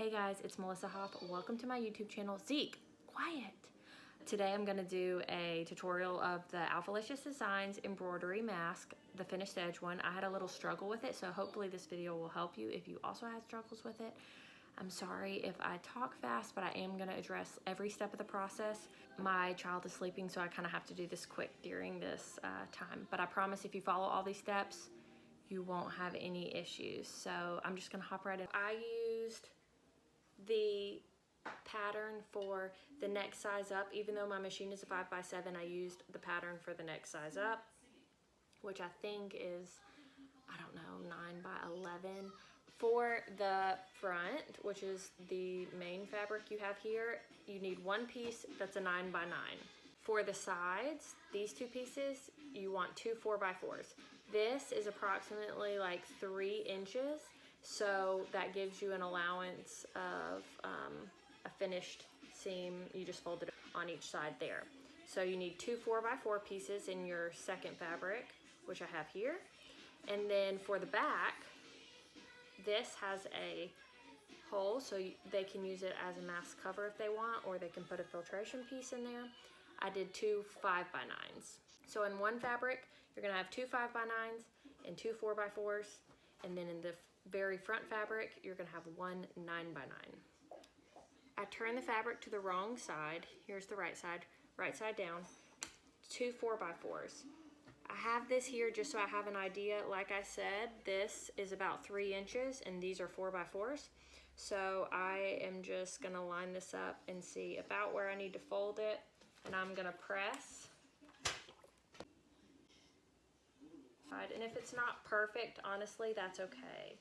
Hey guys, it's Melissa Hoff. Welcome to my YouTube channel. Zeke, quiet. Today I'm gonna do a tutorial of the Alphalicious Designs embroidery mask, the finished edge one. I had a little struggle with it, so hopefully this video will help you if you also had struggles with it. I'm sorry if I talk fast, but I am gonna address every step of the process. My child is sleeping, so I kind of have to do this quick during this time. But I promise if you follow all these steps, you won't have any issues. So I'm just gonna hop right in. I used the pattern for the next size up. Even though my machine is a 5x7, I used the pattern for the next size up, which I think is, I don't know, 9x11. For the front, which is the main fabric you have here, you need one piece that's a 9x9. For the sides, these two pieces, you want two 4x4s. This is approximately like 3 inches, so that gives you an allowance of a finished seam. You just fold it on each side there. So you need two 4x4 pieces in your second fabric, which I have here. And then for the back, this has a hole, so they can use it as a mask cover if they want, or they can put a filtration piece in there. I did two 5x9s. So in one fabric, you're gonna have two 5x9s and two 4x4s. And then in the very front fabric, you're gonna have one 9x9. I turn the fabric to the wrong side. Here's the right side down, two 4x4s. I have this here just so I have an idea. Like I said, this is about 3 inches and these are 4x4s. So I am just gonna line this up and see about where I need to fold it. And I'm gonna press. And if it's not perfect, honestly, that's okay.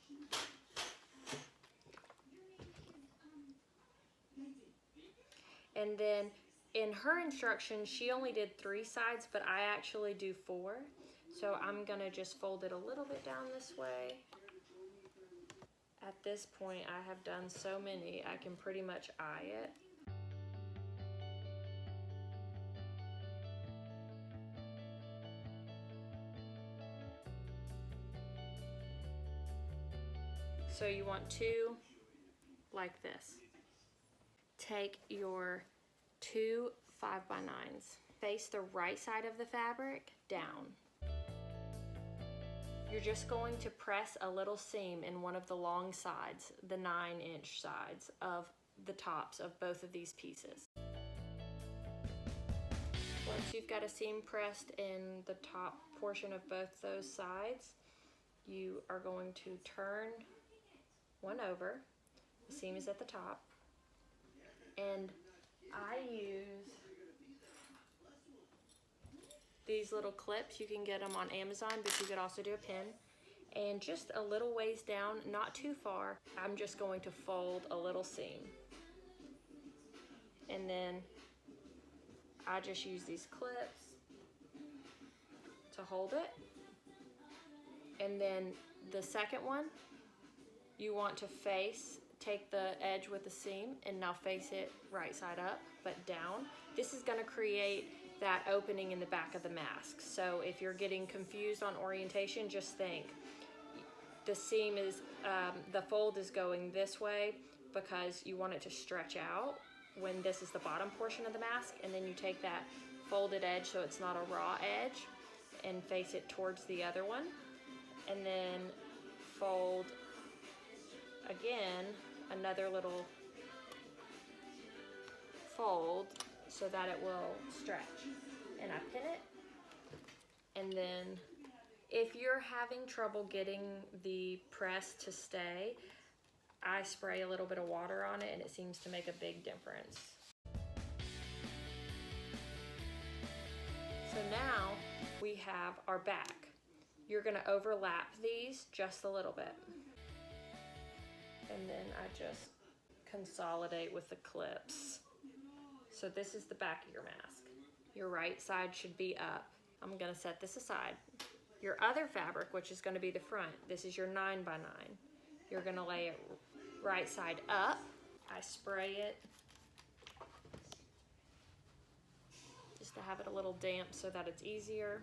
And then in her instructions, she only did 3 sides, but I actually do 4. So I'm gonna just fold it a little bit down this way. At this point, I have done so many, I can pretty much eye it. So you want two like this. Take your two 5x9s. Face the right side of the fabric down. You're just going to press a little seam in one of the long sides, the 9-inch sides of the tops of both of these pieces. Once you've got a seam pressed in the top portion of both those sides, you are going to turn one over. The seam is at the top. And I use these little clips. You can get them on Amazon, but you could also do a pin. And just a little ways down, not too far, I'm just going to fold a little seam. And then I just use these clips to hold it. And then the second one, you want to take the edge with the seam and now face it right side up, but down. This is gonna create that opening in the back of the mask. So if you're getting confused on orientation, just think, the seam is, the fold is going this way because you want it to stretch out when this is the bottom portion of the mask, and then you take that folded edge so it's not a raw edge and face it towards the other one, and then fold again, another little fold so that it will stretch. And I pin it, and then if you're having trouble getting the press to stay, I spray a little bit of water on it and it seems to make a big difference. So now we have our back. You're gonna overlap these just a little bit. And then I just consolidate with the clips. So this is the back of your mask. Your right side should be up. I'm gonna set this aside. Your other fabric, which is gonna be the front, this is your 9x9. You're gonna lay it right side up. I spray it just to have it a little damp so that it's easier.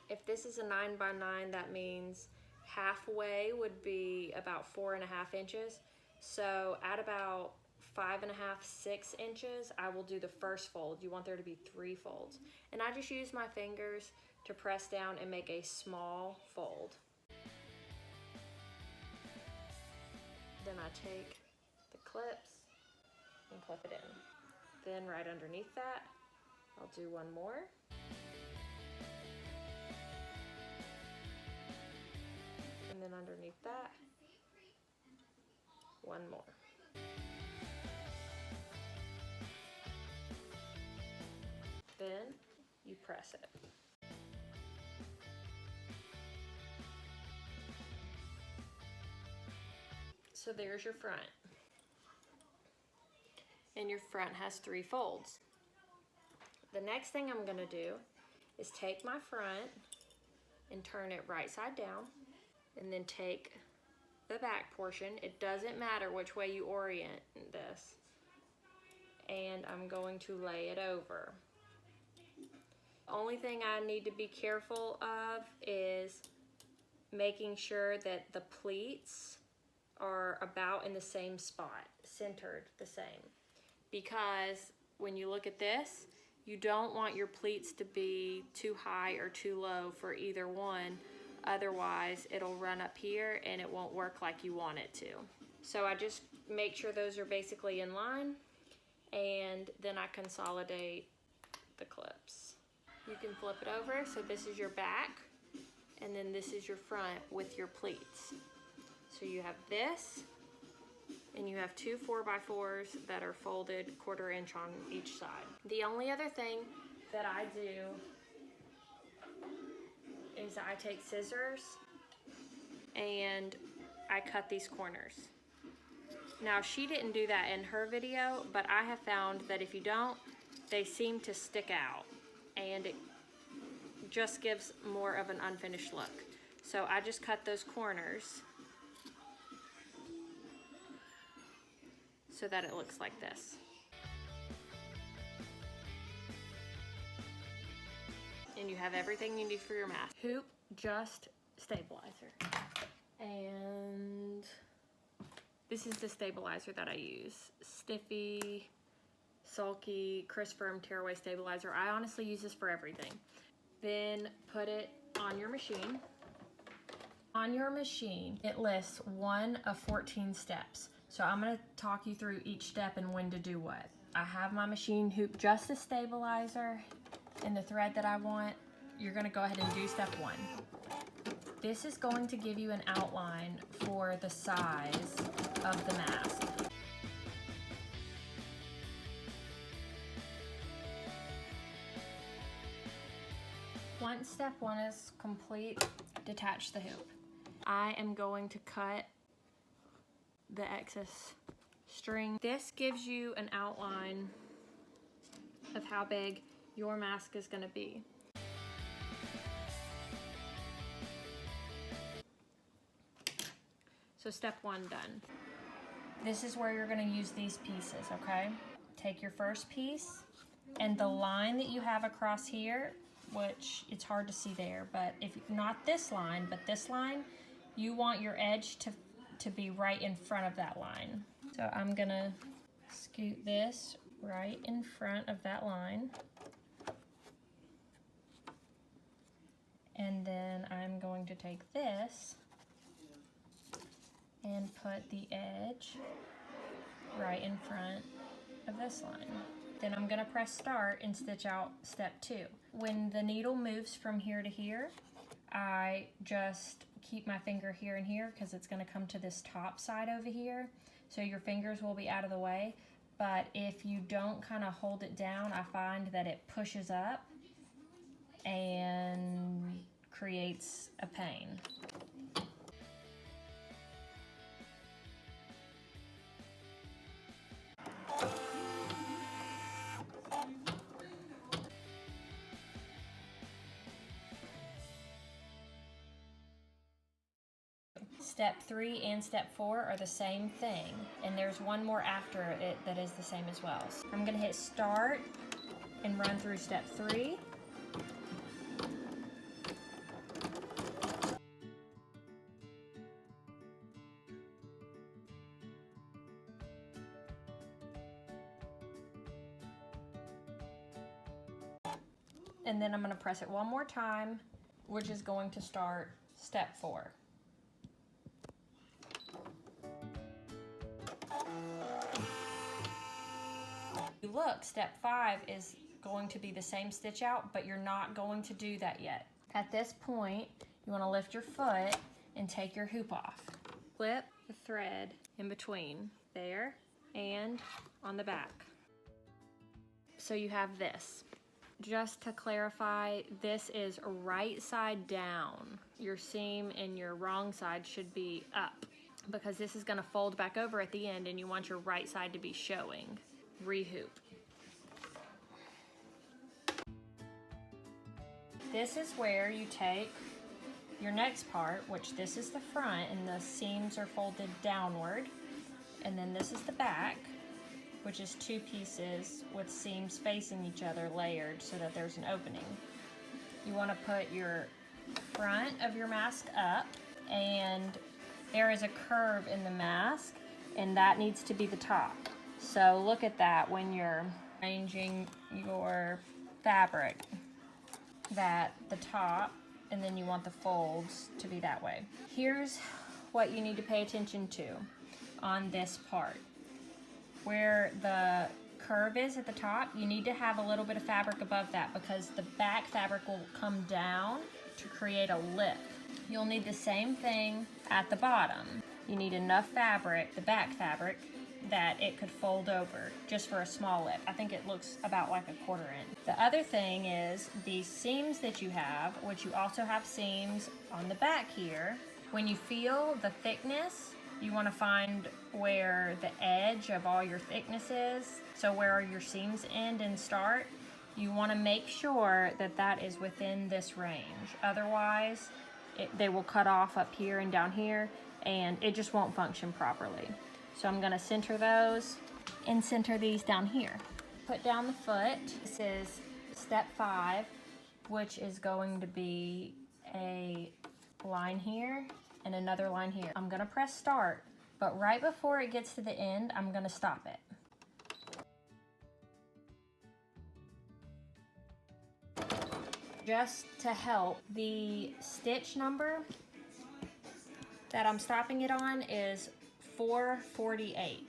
If this is a 9x9, that means halfway would be about 4.5 inches. So at about 5.5, 6 inches, I will do the first fold. You want there to be 3 folds. And I just use my fingers to press down and make a small fold. Then I take the clips and clip it in. Then right underneath that, I'll do one more. And then underneath that, one more. Then you press it. So there's your front. And your front has 3 folds. The next thing I'm gonna do is take my front and turn it right side down, and then take the back portion. It doesn't matter which way you orient this. And I'm going to lay it over. The only thing I need to be careful of is making sure that the pleats are about in the same spot, centered the same. Because when you look at this, you don't want your pleats to be too high or too low for either one. Otherwise, it'll run up here and it won't work like you want it to. So I just make sure those are basically in line, and then I consolidate the clips. You can flip it over, so this is your back, and then this is your front with your pleats. So you have this, and you have 2 4x4s that are folded 1/4 inch on each side. The only other thing that I do is I take scissors and I cut these corners. Now, she didn't do that in her video, but I have found that if you don't, they seem to stick out, and it just gives more of an unfinished look. So I just cut those corners so that it looks like this. And you have everything you need for your mask. Hoop just stabilizer. And this is the stabilizer that I use. Stiffy, Sulky, Crisp Firm Tearaway Stabilizer. I honestly use this for everything. Then put it on your machine. On your machine, it lists 1 of 14 steps. So I'm gonna talk you through each step and when to do what. I have my machine hoop just a stabilizer and the thread that I want. You're gonna go ahead and do step 1. This is going to give you an outline for the size of the mask. Once step 1 is complete, detach the hoop. I am going to cut the excess string. This gives you an outline of how big your mask is going to be. So step 1 done. This is where you're going to use these pieces, okay? Take your first piece, and the line that you have across here, which it's hard to see there, but if not this line, but this line, you want your edge to be right in front of that line. So I'm gonna scoot this right in front of that line. And then I'm going to take this and put the edge right in front of this line. Then I'm gonna press start and stitch out step 2. When the needle moves from here to here, I just keep my finger here and here because it's gonna come to this top side over here. So your fingers will be out of the way. But if you don't kind of hold it down, I find that it pushes up and creates a pain. Step 3 and step 4 are the same thing, and there's one more after it that is the same as well. So I'm gonna hit start and run through step 3. And then I'm going to press it one more time, which is going to start step 4. You look, step 5 is going to be the same stitch out, but you're not going to do that yet. At this point, you want to lift your foot and take your hoop off. Flip the thread in between there and on the back. So you have this. Just to clarify, this is right side down. Your seam in your wrong side should be up because this is going to fold back over at the end and you want your right side to be showing. Rehoop. This is where you take your next part, which this is the front and the seams are folded downward, and then this is the back, which is 2 pieces with seams facing each other layered so that there's an opening. You want to put your front of your mask up, and there is a curve in the mask, and that needs to be the top. So look at that when you're arranging your fabric, that the top, and then you want the folds to be that way. Here's what you need to pay attention to on this part. Where the curve is at the top, you need to have a little bit of fabric above that because the back fabric will come down to create a lip. You'll need the same thing at the bottom. You need enough fabric, the back fabric, that it could fold over just for a small lip. I think it looks about like a 1/4 inch. The other thing is these seams that you have, which you also have seams on the back here. When you feel the thickness, you want to find where the edge of all your thickness is. So where your seams end and start, you want to make sure that that is within this range. Otherwise, they will cut off up here and down here, and it just won't function properly. So I'm going to center those and center these down here. Put down the foot. This is step 5, which is going to be a line here and another line here. I'm going to press start, but right before it gets to the end, I'm going to stop it. Just to help, the stitch number that I'm stopping it on is 448.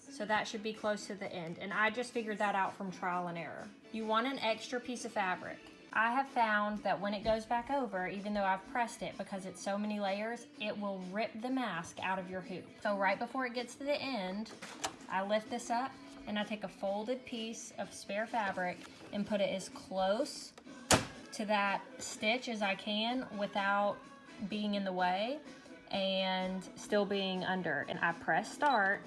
So that should be close to the end. And I just figured that out from trial and error. You want an extra piece of fabric. I have found that when it goes back over, even though I've pressed it because it's so many layers, it will rip the mask out of your hoop. So right before it gets to the end, I lift this up and I take a folded piece of spare fabric and put it as close to that stitch as I can without being in the way and still being under. And I press start.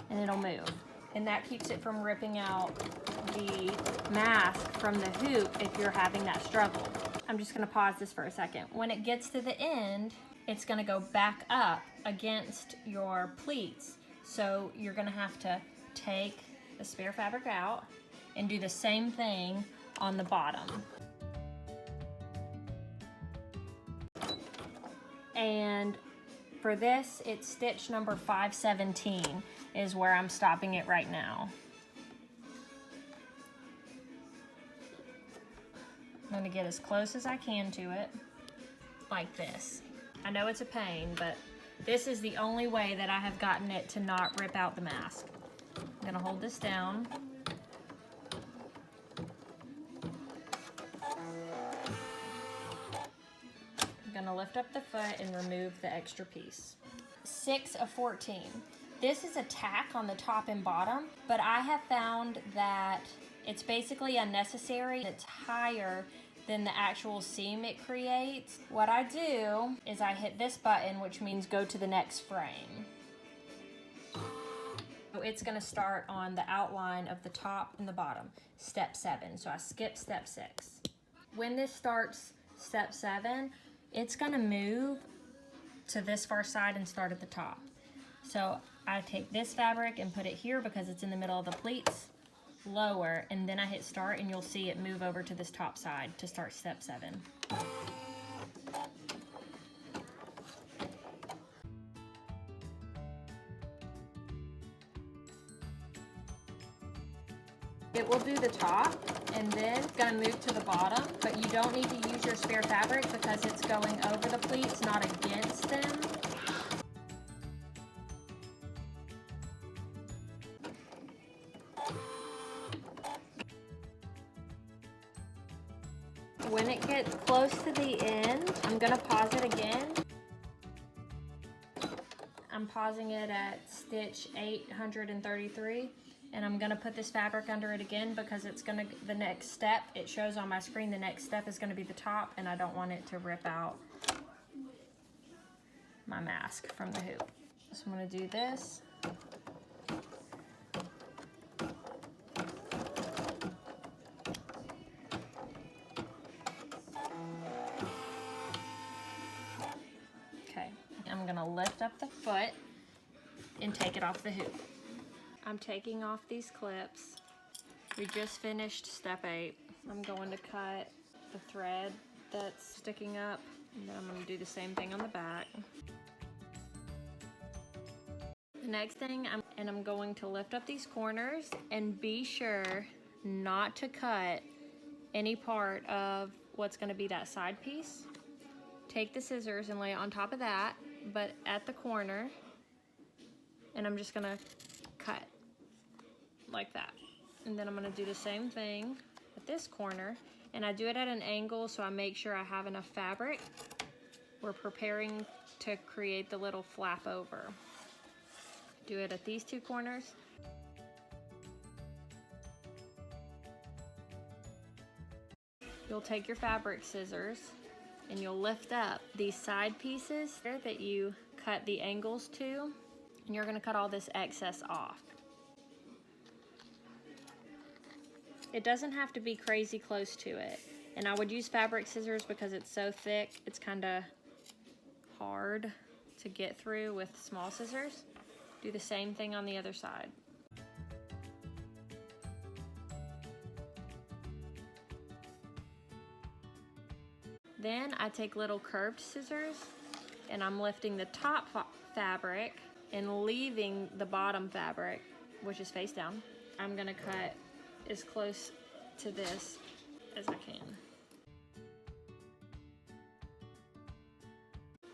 And it'll move. And that keeps it from ripping out the mask from the hoop if you're having that struggle. I'm just gonna pause this for a second. When it gets to the end, it's gonna go back up against your pleats. So you're gonna have to take the spare fabric out and do the same thing on the bottom. And for this, it's stitch number 517 is where I'm stopping it right now. I'm gonna get as close as I can to it, like this. I know it's a pain, but this is the only way that I have gotten it to not rip out the mask. I'm gonna hold this down. I'm gonna lift up the foot and remove the extra piece. 6 of 14. This is a tack on the top and bottom, but I have found that it's basically unnecessary. It's higher than the actual seam it creates. What I do is I hit this button, which means go to the next frame. So it's gonna start on the outline of the top and the bottom, step 7. So I skip step 6. When this starts step 7, it's gonna move to this far side and start at the top. So I take this fabric and put it here because it's in the middle of the pleats, lower, and then I hit start and you'll see it move over to this top side to start step 7. It will do the top, and then it's gonna move to the bottom, but you don't need to use your spare fabric because it's going over the pleats, not against them. When it gets close to the end, I'm gonna pause it again. I'm pausing it at stitch 833, and I'm gonna put this fabric under it again because it's gonna, the next step, it shows on my screen, the next step is gonna be the top, and I don't want it to rip out my mask from the hoop. So I'm gonna do this. I'm gonna lift up the foot and take it off the hoop. I'm taking off these clips. We just finished step 8. I'm going to cut the thread that's sticking up, and then I'm gonna do the same thing on the back. The next thing, I'm going to lift up these corners and be sure not to cut any part of what's gonna be that side piece. Take the scissors and lay it on top of that, but at the corner, and I'm just gonna cut like that. And then I'm gonna do the same thing at this corner, and I do it at an angle so I make sure I have enough fabric. We're preparing to create the little flap over. Do it at these two corners. You'll take your fabric scissors and you'll lift up these side pieces that you cut the angles to, and you're gonna cut all this excess off. It doesn't have to be crazy close to it, and I would use fabric scissors because it's so thick, it's kinda hard to get through with small scissors. Do the same thing on the other side. Then I take little curved scissors and I'm lifting the top fabric and leaving the bottom fabric, which is face down. I'm gonna cut as close to this as I can.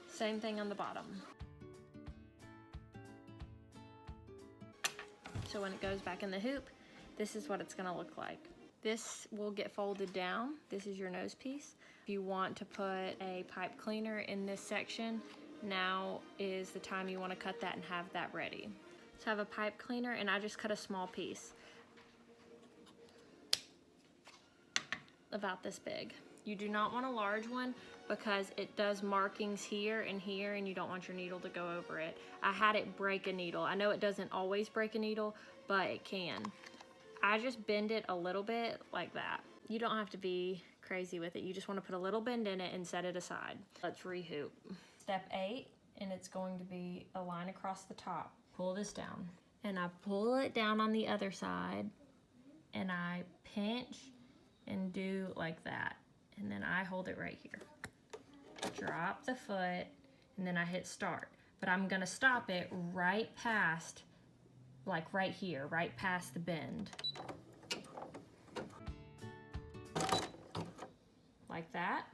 Same thing on the bottom. So when it goes back in the hoop, this is what it's gonna look like. This will get folded down. This is your nose piece. If you want to put a pipe cleaner in this section, now is the time you want to cut that and have that ready. So I have a pipe cleaner and I just cut a small piece. About this big. You do not want a large one because it does markings here and here and you don't want your needle to go over it. I had it break a needle. I know it doesn't always break a needle, but it can. I just bend it a little bit like that. You don't have to be crazy with it. You just want to put a little bend in it and set it aside. Let's rehoop. Step 8, and it's going to be a line across the top. Pull this down. And I pull it down on the other side, and I pinch and do like that. And then I hold it right here. Drop the foot, and then I hit start. But I'm gonna stop it right past, like right here, right past the bend. Like that.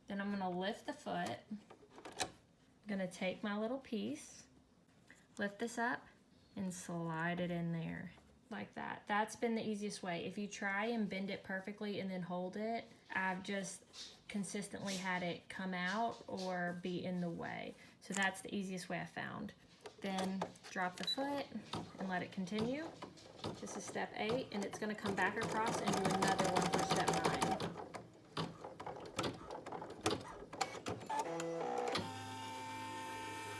Then I'm gonna lift the foot. I'm gonna take my little piece, lift this up, and slide it in there. Like that. That's been the easiest way. If you try and bend it perfectly and then hold it, I've just consistently had it come out or be in the way. So that's the easiest way I found. Then drop the foot and let it continue. This is step 8, and it's gonna come back across and do another one for step 9.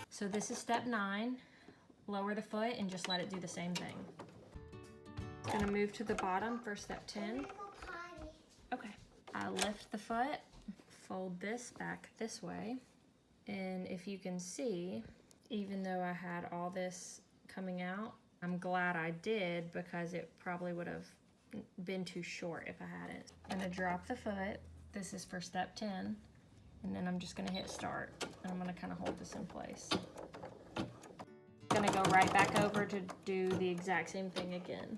So this is step 9. Lower the foot and just let it do the same thing. I'm gonna move to the bottom for step 10. Okay. I lift the foot, fold this back this way, and if you can see, even though I had all this coming out, I'm glad I did because it probably would have been too short if I hadn't. I'm gonna drop the foot. This is for step 10, and then I'm just gonna hit start, and I'm gonna kind of hold this in place. I'm gonna go right back over to do the exact same thing again.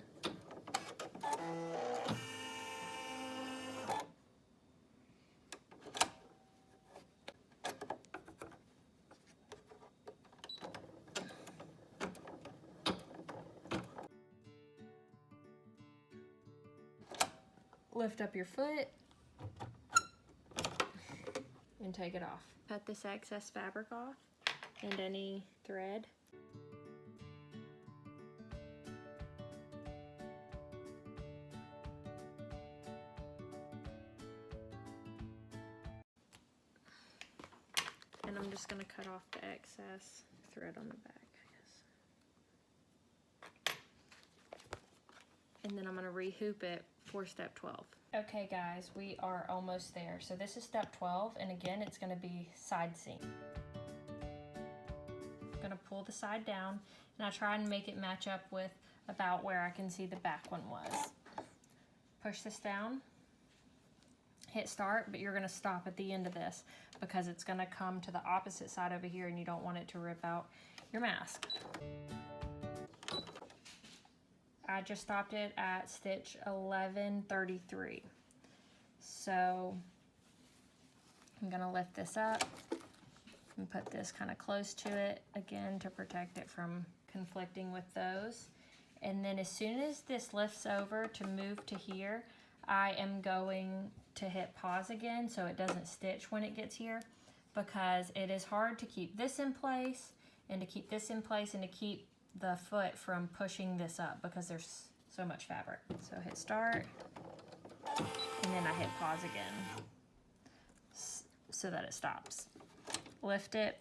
lift up your foot and take it off. Cut this excess fabric off and any thread. And I'm just gonna cut off the excess thread on the back, I guess. And then I'm gonna re-hoop it for step 12. Okay guys, we are almost there. So this is step 12, and again, it's gonna be side seam. I'm gonna pull the side down, and I try and make it match up with about where I can see the back one was. Push this down, hit start, but you're gonna stop at the end of this because it's gonna come to the opposite side over here and you don't want it to rip out your mask. I just stopped it at stitch 1133. So I'm gonna lift this up and put this kind of close to it again to protect it from conflicting with those. And then as soon as this lifts over to move to here, I am going to hit pause again so it doesn't stitch when it gets here, because it is hard to keep this in place and to keep this in place and to keep the foot from pushing this up because there's so much fabric. So hit start, and then I hit pause again so that it stops. Lift it,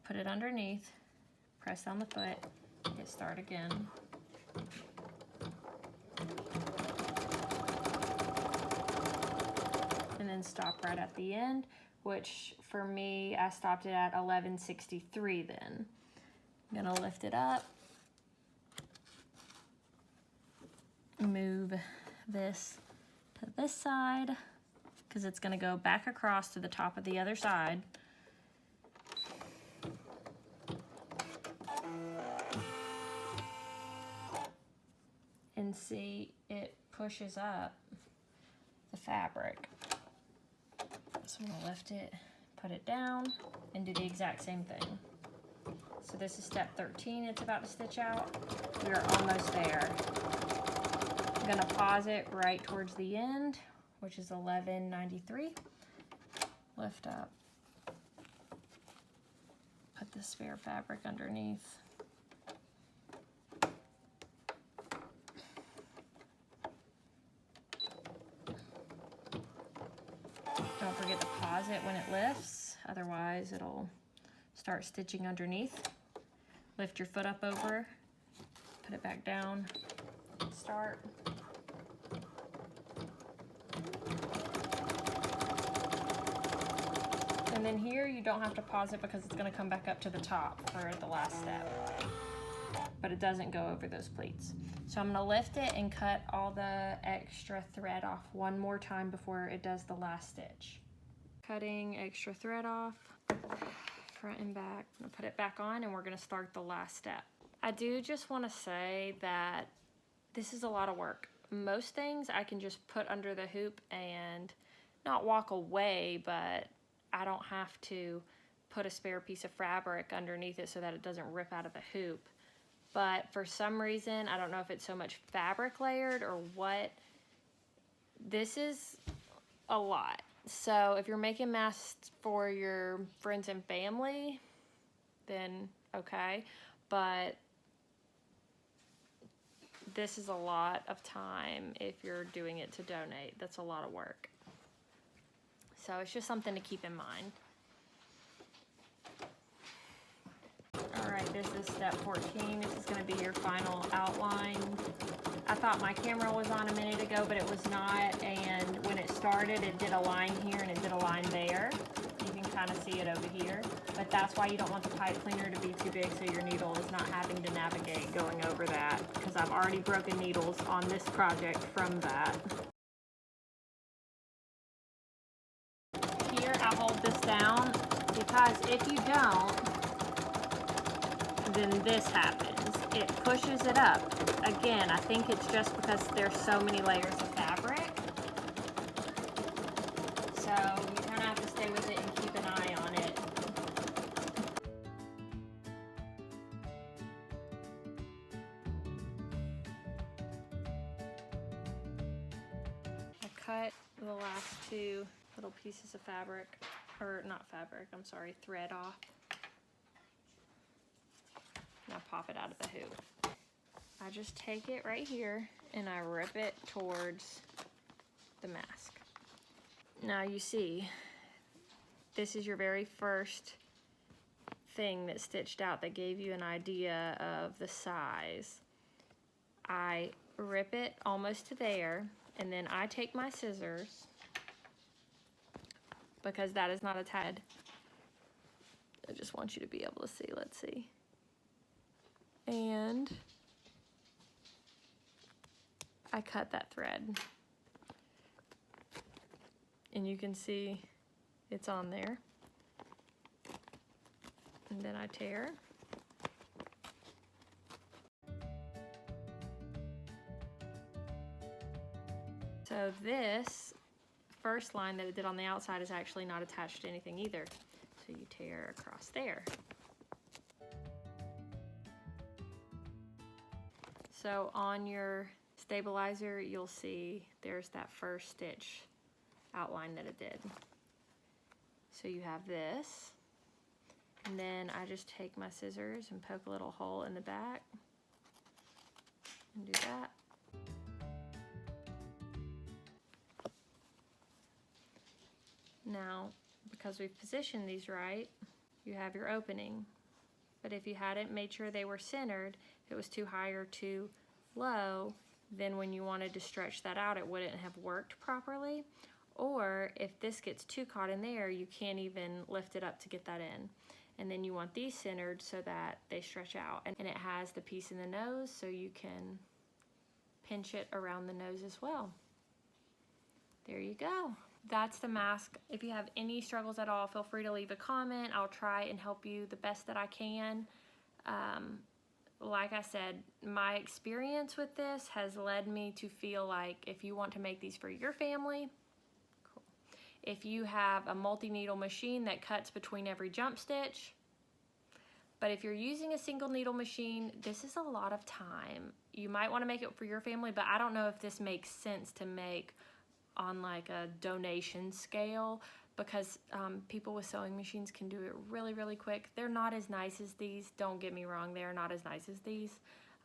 put it underneath, press down the foot, hit start again. And then stop right at the end, which for me, I stopped it at 1163 then. I'm gonna lift it up, move this to this side, because it's gonna go back across to the top of the other side. And see, it pushes up the fabric. So I'm gonna lift it, put it down, and do the exact same thing. So this is step 13, it's about to stitch out. We are almost there. I'm gonna pause it right towards the end, which is 1193. Lift up. Put the spare fabric underneath. Don't forget to pause it when it lifts, otherwise it'll start stitching underneath. Lift your foot up over, put it back down, start. And then here you don't have to pause it because it's gonna come back up to the top for the last step, but it doesn't go over those pleats. So I'm gonna lift it and cut all the extra thread off one more time before it does the last stitch. Cutting extra thread off, front and back. I'm gonna put it back on and we're gonna start the last step. I do just wanna say that this is a lot of work. Most things I can just put under the hoop and not walk away, but I don't have to put a spare piece of fabric underneath it so that it doesn't rip out of the hoop. But for some reason, I don't know if it's so much fabric layered or what, this is a lot. So if you're making masks for your friends and family, then okay. But this is a lot of time if you're doing it to donate. That's a lot of work. So it's just something to keep in mind. All right, this is step 14. This is gonna be your final outline. I thought my camera was on a minute ago, but it was not. And when it started, it did a line here and it did a line there. You can kind of see it over here. But that's why you don't want the pipe cleaner to be too big so your needle is not having to navigate going over that, because I've already broken needles on this project from that. Here, I hold this down because if you don't, then this happens. It pushes it up. Again, I think it's just because there's so many layers of fabric. So you kind of have to stay with it and keep an eye on it. last two little pieces of fabric, or not fabric, I'm sorry, thread off. Now pop it out of the hoop. I just take it right here and I rip it towards the mask. Now you see, this is your very first thing that stitched out that gave you an idea of the size. I rip it almost to there, and then I take my scissors, because that is not a tad. I just want you to be able to see, let's see. And I cut that thread. And you can see it's on there. And then I tear. So this first line that it did on the outside is actually not attached to anything either. So you tear across there. So on your stabilizer, you'll see there's that first stitch outline that it did. So you have this, and then I just take my scissors and poke a little hole in the back and do that. Now, because we've positioned these right, you have your opening. But if you hadn't made sure they were centered, if it was too high or too low, then when you wanted to stretch that out, it wouldn't have worked properly. Or if this gets too caught in there, you can't even lift it up to get that in. And then you want these centered so that they stretch out. And it has the piece in the nose, so you can pinch it around the nose as well. There you go. That's the mask. If you have any struggles at all, feel free to leave a comment. I'll try and help you the best that I can. Like I said, my experience with this has led me to feel like if you want to make these for your family, cool. If you have a multi-needle machine that cuts between every jump stitch, but if you're using a single needle machine, this is a lot of time. You might want to make it for your family, but I don't know if this makes sense to make on like a donation scale, because people with sewing machines can do it really, really quick. They're not as nice as these. Don't get me wrong, they're not as nice as these.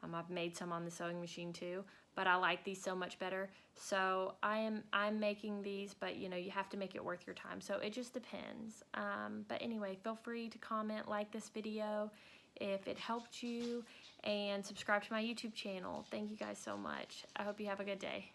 I've made some on the sewing machine too, but I like these so much better. So I'm making these, but you know, you have to make it worth your time. So it just depends. But anyway, feel free to comment, like this video if it helped you, and subscribe to my YouTube channel. Thank you guys so much. I hope you have a good day.